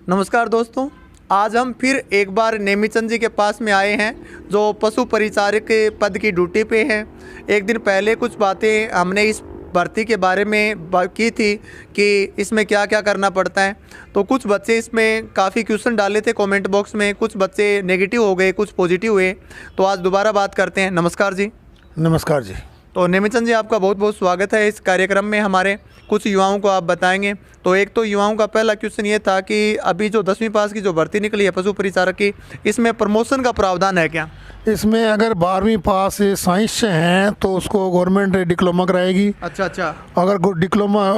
नमस्कार दोस्तों, आज हम फिर एक बार नेमीचंद जी के पास में आए हैं जो पशु परिचारक के पद की ड्यूटी पे हैं। एक दिन पहले कुछ बातें हमने इस भर्ती के बारे में की थी कि इसमें क्या क्या करना पड़ता है। तो कुछ बच्चे इसमें काफ़ी क्वेश्चन डाले थे कमेंट बॉक्स में, कुछ बच्चे नेगेटिव हो गए, कुछ पॉजिटिव हुए। तो आज दोबारा बात करते हैं। नमस्कार जी। नमस्कार जी। तो नेमीचंद जी, आपका बहुत बहुत स्वागत है इस कार्यक्रम में। हमारे कुछ युवाओं को आप बताएंगे। तो एक तो युवाओं का पहला क्वेश्चन ये था कि अभी जो 10वीं पास की जो भर्ती निकली है पशु परिचारक की, इसमें प्रमोशन का प्रावधान है क्या? इसमें अगर 12वीं पास साइंस से हैं तो उसको गवर्नमेंट डिप्लोमा कराएगी। अच्छा। अगर डिप्लोमा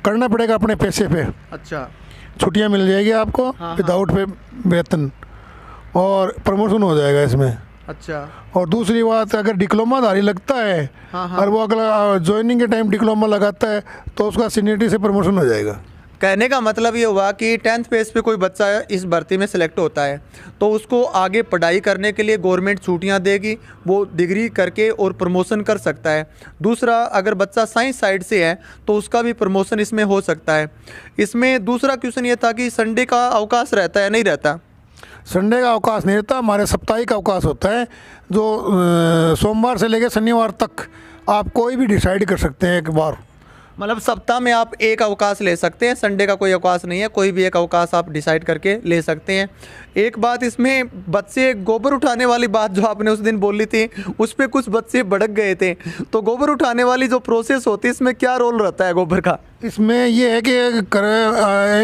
करना पड़ेगा अपने पैसे पे। अच्छा। छुट्टियां मिल जाएगी आपको विदाउट पे वेतन, और प्रमोशन हो जाएगा इसमें। अच्छा। और दूसरी बात, अगर डिप्लोमाधारी लगता है और वो अगला ज्वाइनिंग के टाइम डिप्लोमा लगाता है तो उसका सीनियरिटी से प्रमोशन हो जाएगा। कहने का मतलब ये हुआ कि 10th बेस पे कोई बच्चा इस भर्ती में सिलेक्ट होता है तो उसको आगे पढ़ाई करने के लिए गवर्नमेंट छुट्टियां देगी, वो डिग्री करके और प्रमोशन कर सकता है। दूसरा, अगर बच्चा साइंस साइड से है तो उसका भी प्रमोशन इसमें हो सकता है। इसमें दूसरा क्वेश्चन ये था कि संडे का अवकाश रहता है नहीं रहता? संडे का अवकाश नहीं रहता, हमारे साप्ताहिक अवकाश होता है जो सोमवार से लेकर शनिवार तक आप कोई भी डिसाइड कर सकते हैं एक बार। मतलब सप्ताह में आप एक अवकाश ले सकते हैं, संडे का कोई अवकाश नहीं है, कोई भी एक अवकाश आप डिसाइड करके ले सकते हैं। एक बात इसमें, बच्चे गोबर उठाने वाली बात जो आपने उस दिन बोली थी उस पर कुछ बच्चे भड़क गए थे। तो गोबर उठाने वाली जो प्रोसेस होती है इसमें क्या रोल रहता है गोबर का? इसमें ये है कि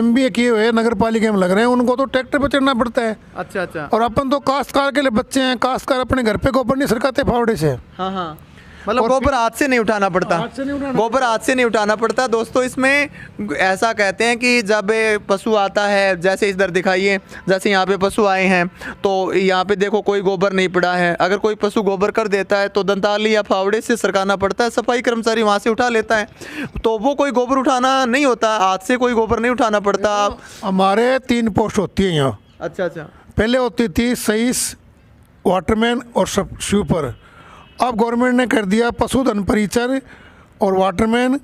MBA किए हुए नगर पालिका में लग रहे हैं, उनको तो ट्रैक्टर पर चढ़ना पड़ता है। अच्छा। और अपन तो काश्तकार के लिए बच्चे हैं, काश्तकार अपने घर पे गोबर नहीं सरकाते फावड़े से। हाँ, मतलब गोबर हाथ से नहीं उठाना पड़ता। गोबर हाथ से नहीं उठाना पड़ता। दोस्तों, इसमें ऐसा कहते हैं कि जब पशु आता है, जैसे इधर दिखाइए, जैसे यहाँ पे पशु आए हैं तो यहाँ पे देखो कोई गोबर नहीं पड़ा है। अगर कोई पशु गोबर कर देता है तो दंताली या फावड़े से सरकाना पड़ता है, सफाई कर्मचारी वहाँ से उठा लेता है। तो वो कोई गोबर उठाना नहीं होता, हाथ से कोई गोबर नहीं उठाना पड़ता। हमारे 3 पोस्ट होती है यहाँ। अच्छा। पहले होती थी सहीस, वाटरमैन और स्वीपर। अब गवर्नमेंट ने कर दिया पशुधन परिचर और वाटरमैन,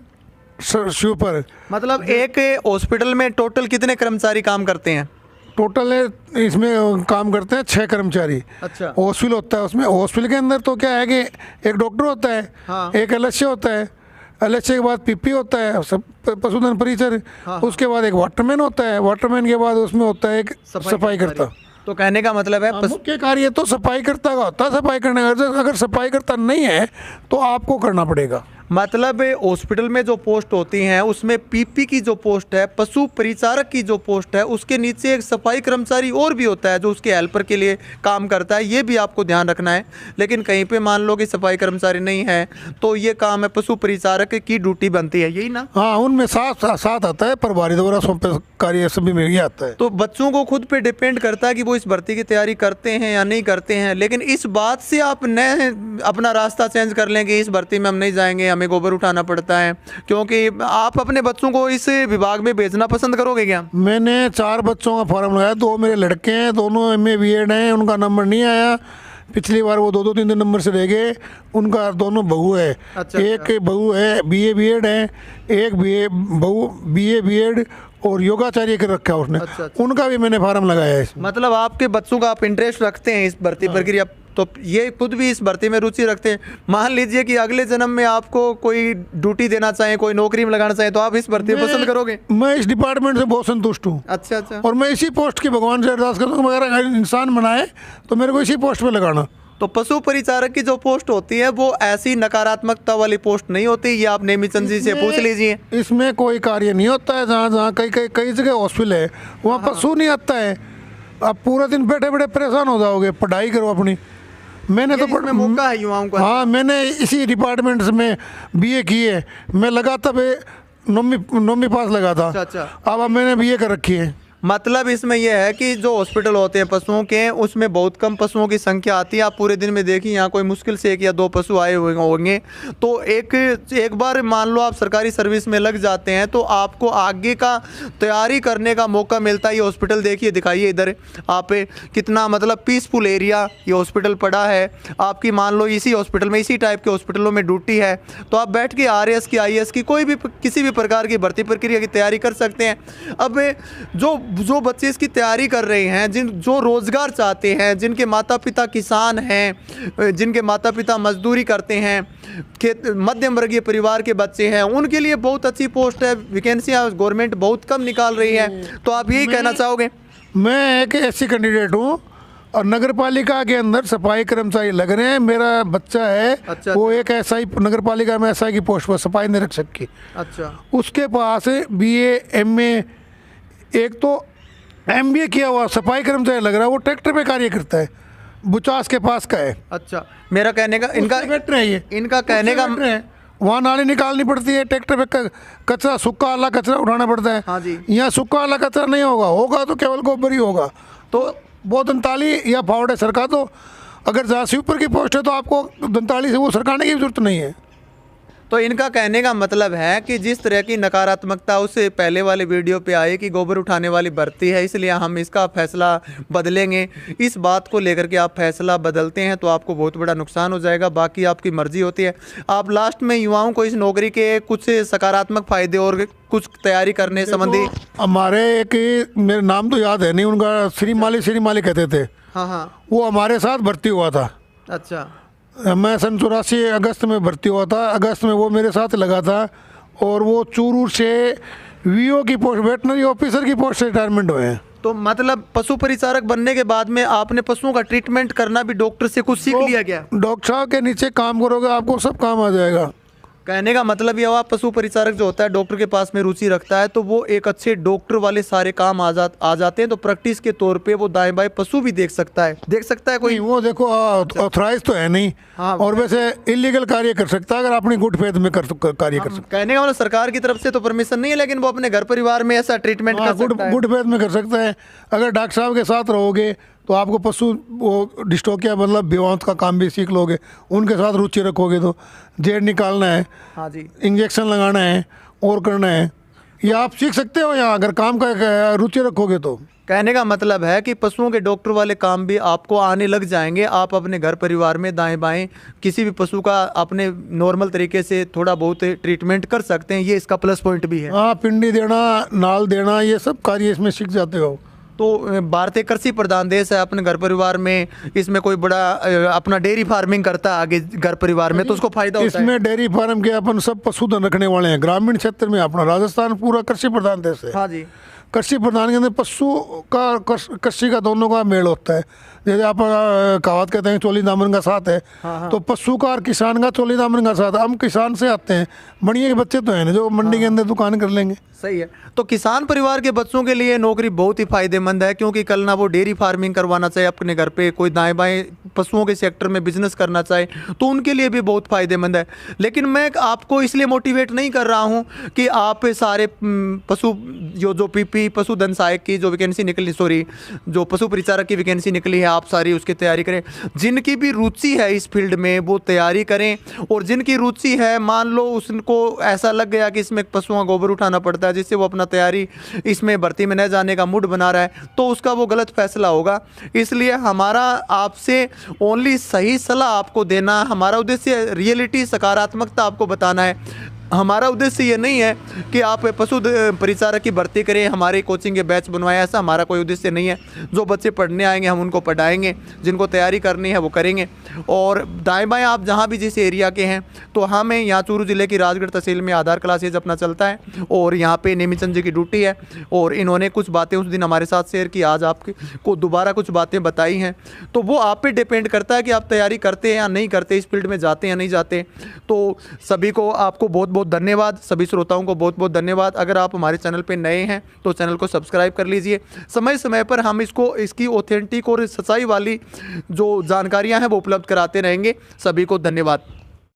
स्वीपर। मतलब एक हॉस्पिटल में टोटल कितने कर्मचारी काम करते हैं? टोटल इसमें काम करते हैं 6 कर्मचारी। अच्छा। हॉस्पिटल होता है, उसमें हॉस्पिटल के अंदर तो क्या है कि एक डॉक्टर होता है, एक LHA होता है, LHA के बाद PP होता है, सब पशुधन परिचर। उसके बाद एक वाटरमैन होता है, वाटरमैन के बाद उसमें होता है एक सफाई करता। तो कहने का मतलब है मुख्य कार्य तो सफाई करता का होता है, सफाई करने का। अगर सफाई करता नहीं है तो आपको करना पड़ेगा। मतलब हॉस्पिटल में जो पोस्ट होती हैं उसमें PP की जो पोस्ट है, पशु परिचारक की जो पोस्ट है, उसके नीचे एक सफाई कर्मचारी और भी होता है जो उसके हेल्पर के लिए काम करता है। ये भी आपको ध्यान रखना है। लेकिन कहीं पे मान लो कि सफाई कर्मचारी नहीं है तो ये काम है पशु परिचारक की ड्यूटी बनती है, यही ना? हाँ, उनमें साथ आता है, प्रभारी द्वारा सौंपे कार्य सभी में ही आता है। तो बच्चों को खुद पे डिपेंड करता है कि वो इस भर्ती की तैयारी करते हैं या नहीं करते हैं। लेकिन इस बात से आप न अपना रास्ता चेंज कर लें कि इस भर्ती में हम नहीं जाएंगे, हमें गोबर उठाना पड़ता है, क्योंकि आप अपने बच्चों को इस विभाग में भेजना पसंद करोगे क्या? मैंने 4 बच्चों का फॉर्म लगाया, 2 मेरे लड़के हैं, दोनों MA BEd हैं, उनका नंबर नहीं आया। पिछली बार वो 2-2, 3 नंबर से रह गए। उनका दोनों बहू है। एक बहू है BA BEd है, एक बहू BA BEd और योगाचार्य कर रखा है उसने। उनका भी मैंने फार्म लगाया है। मतलब आपके बच्चों का आप इंटरेस्ट रखते हैं इस भर्ती प्रक्रिया, तो ये खुद भी इस भर्ती में रुचि रखते हैं। मान लीजिए कि अगले जन्म में आपको कोई ड्यूटी देना चाहे, कोई नौकरी में लगाना चाहे, तो आप इस भर्ती पसंद करोगे? मैं इस डिपार्टमेंट से बहुत संतुष्ट हूँ। अच्छा। और मैं इसी पोस्ट की भगवान से अरदास करता हूँ, अगर इंसान बनाए तो मेरे को इसी पोस्ट पे लगाना। तो पशु परिचारक की जो पोस्ट होती है वो ऐसी नकारात्मकता वाली पोस्ट नहीं होती, ये आप नेमीचंद जी से पूछ लीजिए। इसमें कोई कार्य नहीं होता है। जहाँ कई जगह हॉस्पिटल है वहाँ पशु नहीं आता है। आप पूरा दिन बैठे बैठे परेशान हो जाओगे, पढ़ाई करो अपनी। मैंने तो मौका है युवाओं का। हाँ, मैंने इसी डिपार्टमेंट में BA की है। मैं लगा तब 9वीं पास लगा था। अच्छा। अब मैंने BA कर रखी है। मतलब इसमें यह है कि जो हॉस्पिटल होते हैं पशुओं के, उसमें बहुत कम पशुओं की संख्या आती है। आप पूरे दिन में देखिए यहाँ कोई मुश्किल से 1 या 2 पशु आए हुए होंगे। तो एक बार मान लो आप सरकारी सर्विस में लग जाते हैं तो आपको आगे का तैयारी करने का मौका मिलता है। ये हॉस्पिटल देखिए, दिखाइए इधर आप, कितना मतलब पीसफुल एरिया ये हॉस्पिटल पड़ा है। आपकी मान लो इसी हॉस्पिटल में, इसी टाइप के हॉस्पिटलों में ड्यूटी है तो आप बैठ के RAS की, IAS की, कोई भी किसी भी प्रकार की भर्ती प्रक्रिया की तैयारी कर सकते हैं। अब जो जो बच्चे इसकी तैयारी कर रहे हैं, जो रोज़गार चाहते हैं, जिनके माता पिता किसान हैं, जिनके माता पिता मजदूरी करते हैं, मध्यम वर्गीय परिवार के बच्चे हैं, उनके लिए बहुत अच्छी पोस्ट है। वैकेंसियाँ गवर्नमेंट बहुत कम निकाल रही है, तो आप यही कहना चाहोगे? मैं एक ऐसी कैंडिडेट हूँ और नगर पालिका के अंदर सफाई कर्मचारी लग रहे हैं। मेरा बच्चा है, अच्छा, वो एक एसआई नगर पालिका में एसआई की पोस्ट पर सफाई निरीक्षक की। अच्छा, उसके पास बीए एमए, एक तो एमबीए किया हुआ सफाई कर्मचारी लग रहा है। वो ट्रैक्टर पे कार्य करता है, बुचास के पास का है। अच्छा, मेरा कहने का इनका ट्रैक्टर है, ये इनका कहने का वहाँ नाली निकालनी पड़ती है, ट्रैक्टर पे कचरा, सूखा वाला कचरा उठाना पड़ता है। हाँ जी। यहाँ सूखा वाला कचरा नहीं होगा तो केवल गोबर ही होगा। तो वो दंताली या फावड़े सरकार, तो अगर जहाँ से ऊपर की पोस्ट है तो आपको दंताली से वो सरकाने की जरूरत नहीं है। तो इनका कहने का मतलब है कि जिस तरह की नकारात्मकता उससे पहले वाले वीडियो पे आई कि गोबर उठाने वाली भर्ती है, इसलिए हम इसका फैसला बदलेंगे, इस बात को लेकर के आप फैसला बदलते हैं तो आपको बहुत बड़ा नुकसान हो जाएगा। बाकी आपकी मर्जी होती है। आप लास्ट में युवाओं को इस नौकरी के कुछ सकारात्मक फायदे और कुछ तैयारी करने संबंधी। हमारे एक, मेरे नाम तो याद है नहीं उनका, श्री माली कहते थे। हाँ हाँ, वो हमारे साथ भर्ती हुआ था। अच्छा, मैं सन 84 अगस्त में भर्ती हुआ था। अगस्त में वो मेरे साथ लगा था और वो चूरू से वीओ की पोस्ट, वेटनरी ऑफिसर की पोस्ट से रिटायरमेंट हुए हैं। तो मतलब पशु परिचारक बनने के बाद में आपने पशुओं का ट्रीटमेंट करना भी डॉक्टर से कुछ सीख लिया क्या? डॉक्टर साहब के नीचे काम करोगे आपको सब काम आ जाएगा। कहने का मतलब ये हुआ, पशु परिचारक जो होता है डॉक्टर के पास में रुचि रखता है तो वो एक अच्छे डॉक्टर वाले सारे काम आ जाते हैं। तो प्रैक्टिस के तौर पे वो दाएं बाएं पशु भी देख सकता है कोई। वो देखो ऑथराइज तो है नहीं। हाँ, और वैसे इलीगल कार्य कर सकता है अगर अपनी गुड फेथ में कार्य कर सकता है। कहने का मतलब सरकार की तरफ से तो परमिशन नहीं है, लेकिन वो अपने घर परिवार में ऐसा ट्रीटमेंट कर सकता है। गुड फेथ में कर सकता है। अगर डॉक्टर साहब के साथ रहोगे तो आपको पशु वो डिस्टोकिया मतलब बेवांत का काम भी सीख लोगे। उनके साथ रुचि रखोगे तो जेड निकालना है, हाँ जी, इंजेक्शन लगाना है और करना है, ये आप सीख सकते हो यहाँ अगर काम का रुचि रखोगे तो। कहने का मतलब है कि पशुओं के डॉक्टर वाले काम भी आपको आने लग जाएंगे। आप अपने घर परिवार में दाएं बाएं किसी भी पशु का अपने नॉर्मल तरीके से थोड़ा बहुत ट्रीटमेंट कर सकते हैं। ये इसका प्लस पॉइंट भी है। हाँ, पिंडी देना, नाल देना, ये सब कार्य इसमें सीख जाते हो। तो भारतीय कृषि प्रधान देश है, अपने घर परिवार में इसमें कोई बड़ा अपना डेयरी फार्मिंग करता है आगे घर परिवार में तो उसको फायदा होता है। इसमें डेयरी फार्म के अपन सब पशुधन रखने वाले हैं। ग्रामीण क्षेत्र में अपना राजस्थान पूरा कृषि प्रधान देश है। हाँ जी, कृषि प्रधान के अंदर पशु का कृषि का दोनों का मेल होता है। जैसे आप कहावत कहते हैं चोली दामन का साथ है। हाँ। तो पशु का और किसान का चोली दामन का साथ। हम किसान से आते हैं, बढ़िया के बच्चे तो हैं ना जो मंडी के अंदर दुकान कर लेंगे। सही है। तो किसान परिवार के बच्चों के लिए नौकरी बहुत ही फायदेमंद है, क्योंकि कल ना वो डेयरी फार्मिंग करवाना चाहे अपने घर पे, कोई दाएं बाएं पशुओं के सेक्टर में बिजनेस करना चाहे तो उनके लिए भी बहुत फायदेमंद है। लेकिन मैं आपको इसलिए मोटिवेट नहीं कर रहा हूँ कि आप सारे पशु जो पीपी पशुधन सहायक की जो वैकेंसी निकली, जो पशु परिचारक की वैकेंसी निकली है, आप सारी उसकी तैयारी करें। जिनकी भी रुचि है इस फील्ड में वो तैयारी करें, और जिनकी रुचि है मान लो उसको ऐसा लग गया कि इसमें पशुओं का गोबर उठाना पड़ता है जिससे वो अपना तैयारी इसमें भर्ती में न जाने का मूड बना रहा है, तो उसका वो गलत फैसला होगा। इसलिए हमारा आपसे ओनली सही सलाह आपको देना, हमारा उद्देश्य रियलिटी सकारात्मकता आपको बताना है। हमारा उद्देश्य ये नहीं है कि आप पशु परिचारक की भर्ती करें, हमारे कोचिंग के बैच बनवाएं, ऐसा हमारा कोई उद्देश्य नहीं है। जो बच्चे पढ़ने आएंगे हम उनको पढ़ाएंगे, जिनको तैयारी करनी है वो करेंगे। और दाएं बाएं आप जहाँ भी जिस एरिया के हैं, तो हमें यहाँ चूरू जिले की राजगढ़ तहसील में आधार क्लासेज अपना चलता है और यहाँ पे नेमीचंद जी की ड्यूटी है। और इन्होंने कुछ बातें उस दिन हमारे साथ शेयर की, आज आपको दोबारा कुछ बातें बताई हैं। तो वो आप पे डिपेंड करता है कि आप तैयारी करते हैं या नहीं करते, इस फील्ड में जाते हैं या नहीं जाते। तो सभी को आपको बहुत बहुत धन्यवाद, सभी श्रोताओं को बहुत बहुत धन्यवाद। अगर आप हमारे चैनल पे नए हैं तो चैनल को सब्सक्राइब कर लीजिए। समय समय पर हम इसकी ऑथेंटिक और सच्चाई वाली जो जानकारियां हैं वो उपलब्ध कराते रहेंगे। सभी को धन्यवाद।